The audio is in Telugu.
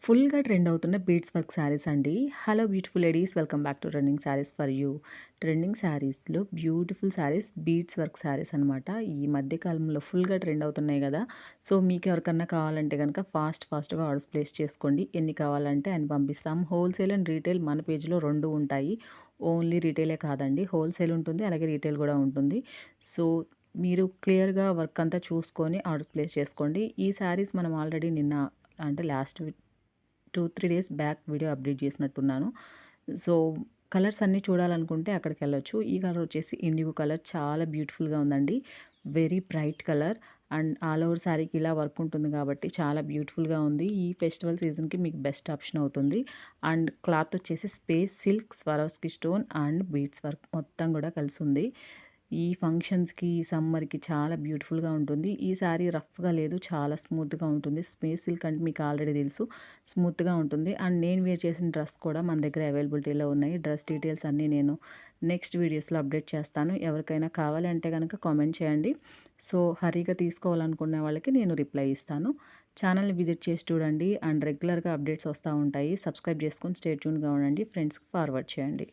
ఫుల్‌గా ట్రెండ్ అవుతున్న బీడ్స్ వర్క్ శారీస్ అండి. Hello beautiful ladies, welcome back to trending sarees for you. Trending శారీస్‌లో beautiful sarees, beads work sarees అనమాట. ఈ మధ్య కాలంలో ఫుల్‌గా ట్రెండ్ అవుతున్నాయి గదా! సో, మీకు ఎవరికన్నా కావాలంటే గనక ఫాస్ట్‌గా ఆర్డర్స్ ప్లేస్ చేసుకోండి. ఎన్ని కావాలంటే అన్ని పంపిస్తాం. హోల్‌సేల్ అండ్ రీటైల్ మన పేజ్‌లో 2 ఉంటాయి. ఓన్లీ రీటైలే కాదండి. హోల్‌సేల్ ఉంటుంది. అలాగే రీటైల్ గూడా ఉంటుంది. సో, మీరు క్లియర్‌గా వర్క్ అంతా చూసుకొని ఆర్డర్ ప్లేస్ చేసుకోండి. ఈ శారీస్ మనం ఆల్రెడీ నిన్న అంటే last 2-3 days back video update చేసినట్టున్నాను. సో, కలర్స్ అన్నీ చూడాలనుకుంటే అక్కడికెళ్ళొచ్చు. ఈ కలర్ వచ్చేసి ఇండిగో కలర్ చాలా బ్యూటిఫుల్‌గా ఉందండి. Very bright colour and all over శారీకి ఇలా వర్క్ ఉంటుంది కాబట్టి చాలా బ్యూటిఫుల్‌గా ఉంది. ఈ ఫెస్టివల్ సీజన్‌కి మీకు బెస్ట్ ఆప్షన్ అవుతుంది. అండ్ క్లాత్ వచ్చేసి space silk, Swarovski stone and beads work మొత్తం కూడా కలిసుంది. ఈ ఫంక్షన్స్‌కి, సమ్మర్‌కి చాలా బ్యూటిఫుల్‌గా ఉంటుంది. ఈ శారీ రఫ్‌గా లేదు. చాలా స్మూత్‌గా ఉంటుంది. స్పేస్ సిల్క్ అంటే మీకు ఆల్రెడీ తెలుసు. స్మూత్‌గా ఉంటుంది. అండ్ నేను వేర్ చేసిన డ్రెస్ కూడా మన దగ్గర అవైలబిలిటీలో ఉన్నాయి. డ్రెస్ డీటెయిల్స్ అన్నీ నేను నెక్స్ట్ వీడియోస్‌లో అప్డేట్ చేస్తాను. ఎవరికైనా కావాలి అంటే గనక కామెంట్ చేయండి. సో, హరీగా తీసుకోవాలనుకునే వాళ్ళకి నేను రిప్లై ఇస్తాను. ఛానల్‌ని విజిట్ చేసి చూడండి అండ్ రెగ్యులర్‌గా అప్డేట్స్ వస్తా ఉంటాయి. సబ్స్క్రైబ్ చేసుకొని స్టే ట్యూన్‌గా ఉండండి. ఫ్రెండ్స్‌కి ఫార్వర్డ్ చేయండి.